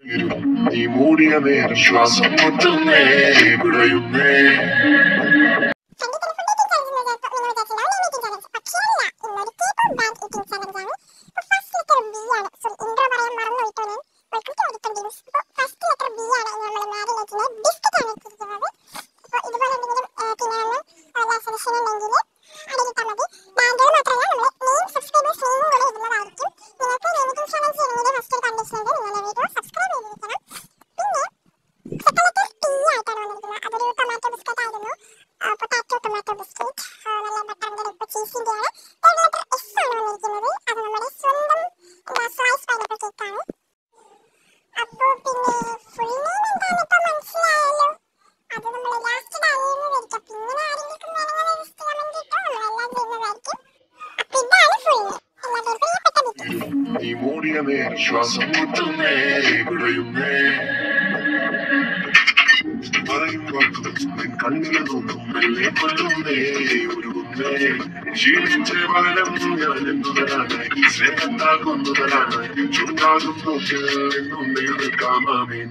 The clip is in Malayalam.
നീ മൂടിയ നേരം ശ്വാസം മുട്ടുന്നേ വിടയുന്നേ. നീ മൂടിയ നേരം ശ്വാസം മുട്ടുന്നേ വിടയുന്നേ. പറയുമ്പോൾ നിൻ കണ്ണിലെ നോക്കും മെല്ലെ കൊല്ലുന്നേ ഉരുകുന്നേ. ക്ഷീണിച്ച പകരം ഞാൻ എന്തു തരാനായി സ്നേഹത്താൽ കൊന്നുതരാനായി ചുണ്ടാകും നോക്കിൽ എന്നും നിൽക്കാമാമേൻ.